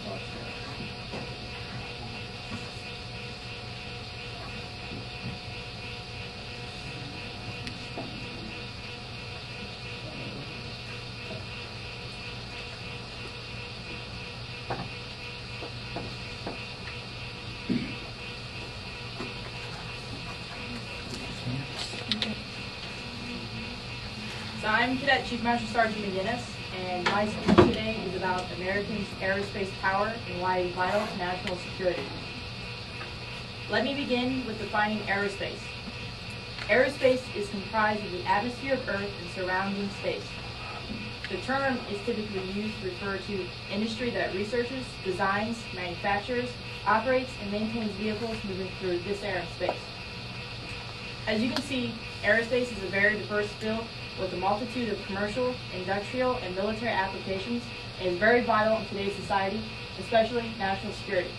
So I'm Cadet Chief Master Sergeant McGinnis, and my speech today is about Americans' aerospace power and why it is vital to national security. Let me begin with defining aerospace. Aerospace is comprised of the atmosphere of Earth and surrounding space. The term is typically used to refer to industry that researches, designs, manufactures, operates, and maintains vehicles moving through this air and space. As you can see, aerospace is a very diverse field with a multitude of commercial, industrial, and military applications, and is very vital in today's society, especially national security.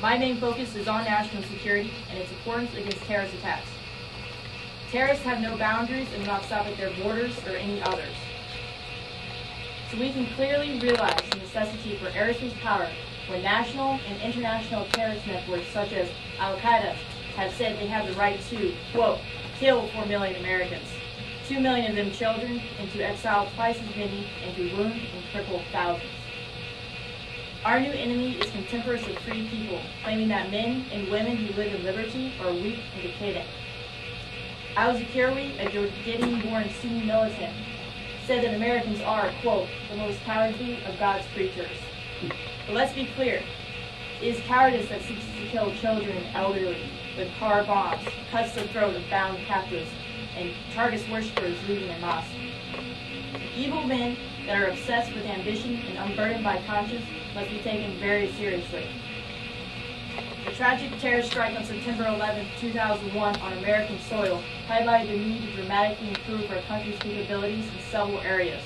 My main focus is on national security and its importance against terrorist attacks. Terrorists have no boundaries and will not stop at their borders or any others. So we can clearly realize the necessity for aerospace power when national and international terrorist networks such as Al-Qaeda have said they have the right to, quote, kill 4 million Americans, 2 million of them children, and to exile twice as many, and to wound and cripple thousands. Our new enemy is contemporary of free people, claiming that men and women who live in liberty are weak and decadent. Al Zakirwi, a Jordanian-born Sunni militant, said that Americans are, quote, the most cowardly of God's creatures. But let's be clear, it is cowardice that seeks to kill children and elderly with car bombs, cuts the throat of bound captives, and targets worshippers leaving their mosque. Evil men that are obsessed with ambition and unburdened by conscience must be taken very seriously. The tragic terrorist strike on September 11, 2001 on American soil highlighted the need to dramatically improve our country's capabilities in several areas.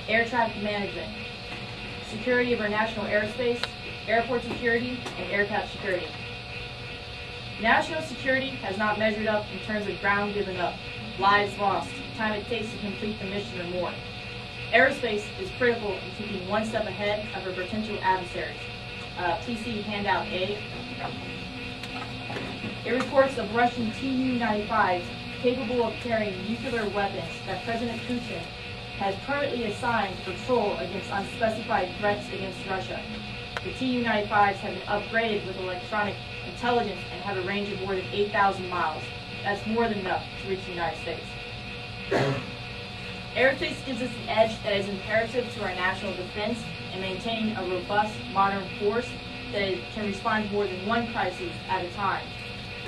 Air traffic management, security of our national airspace, airport security, and aircraft security. National security has not measured up in terms of ground given up, lives lost, time it takes to complete the mission or more. Aerospace is critical in keeping one step ahead of our potential adversaries. Please see handout A. It reports of Russian Tu-95s capable of carrying nuclear weapons that President Putin has permanently assigned to patrol against unspecified threats against Russia. The Tu-95s have been upgraded with electronic intelligence and have a range of more than 8,000 miles. That's more than enough to reach the United States. Aerospace gives us an edge that is imperative to our national defense and maintaining a robust, modern force that can respond to more than one crisis at a time,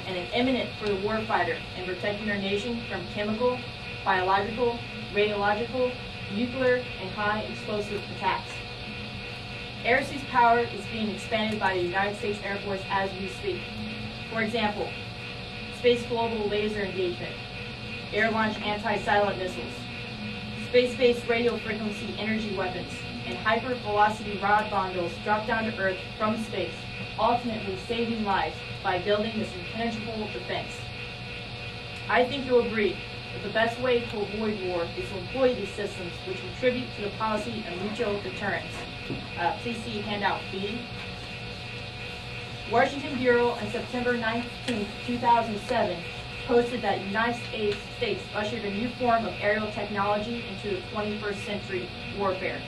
and an imminent for the warfighter in protecting our nation from chemical, biological, radiological, nuclear, and high explosive attacks. Aerospace power is being expanded by the United States Air Force as we speak. For example, space global laser engagement, air-launched anti-satellite missiles, space-based radio frequency energy weapons, and hyper-velocity rod bundles dropped down to Earth from space, ultimately saving lives by building this impenetrable defense. I think you'll agree that the best way to avoid war is to employ these systems which contribute to the policy of mutual deterrence. Please see handout B. Washington Bureau on September 19, 2007 posted that the United States ushered a new form of aerial technology into the 21st century warfare,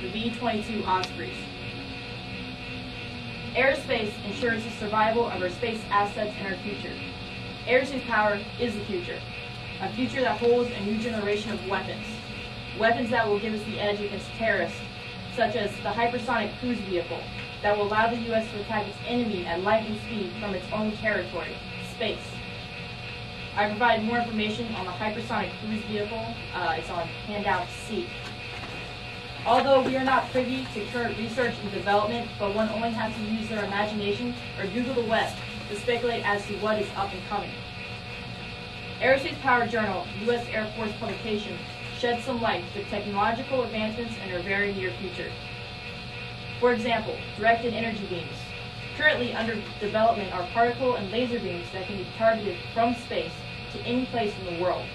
the V-22 Ospreys. Aerospace ensures the survival of our space assets and our future. Aerospace power is the future, a future that holds a new generation of weapons, weapons that will give us the edge against terrorists, such as the hypersonic cruise vehicle that will allow the U.S. to attack its enemy at lightning speed from its own territory, space. I provide more information on the hypersonic cruise vehicle. It's on handout C. Although we are not privy to current research and development, but one only has to use their imagination or Google the web to speculate as to what is up and coming. Aerospace Power Journal, U.S. Air Force publication, sheds some light to technological advancements in our very near future. For example, directed energy beams. Currently under development are particle and laser beams that can be targeted from space to any place in the world.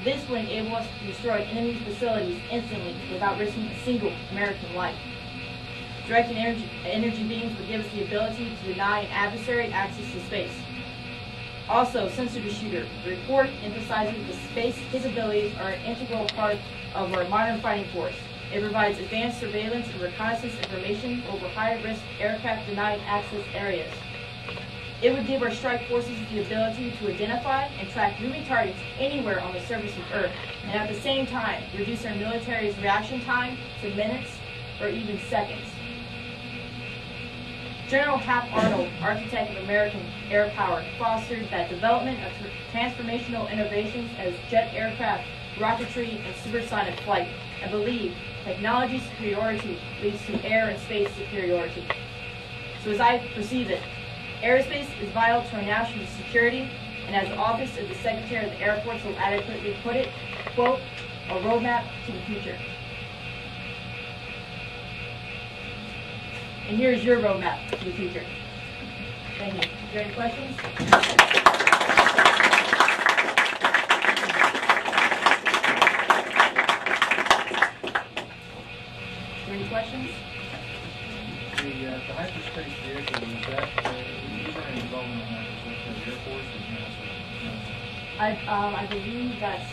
This will enable us to destroy enemy facilities instantly without risking a single American life. Directing energy beams would give us the ability to deny an adversary access to space. Also, sensor to shooter. The report emphasizes the space capabilities are an integral part of our modern fighting force. It provides advanced surveillance and reconnaissance information over high-risk aircraft denied access areas. It would give our strike forces the ability to identify and track moving targets anywhere on the surface of Earth, and at the same time, reduce our military's reaction time to minutes or even seconds. General Hap Arnold, architect of American Air Power, fostered that development of transformational innovations as jet aircraft, rocketry, and supersonic flight, and believed technology superiority leads to air and space superiority. So as I perceive it, aerospace is vital to our national security, and as the Office of the Secretary of the Air Force will adequately put it, quote, a roadmap to the future. And here's your roadmap to the future. Thank you. Is there any questions? Is there any questions? The hyperspace vehicle, is that, you were involved in that, is that the Air Force or NASA? I believe that's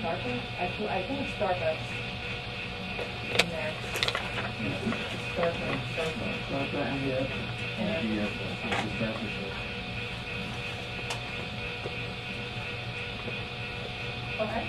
DARPA. I think it's DARPA. In there. DARPA. Okay.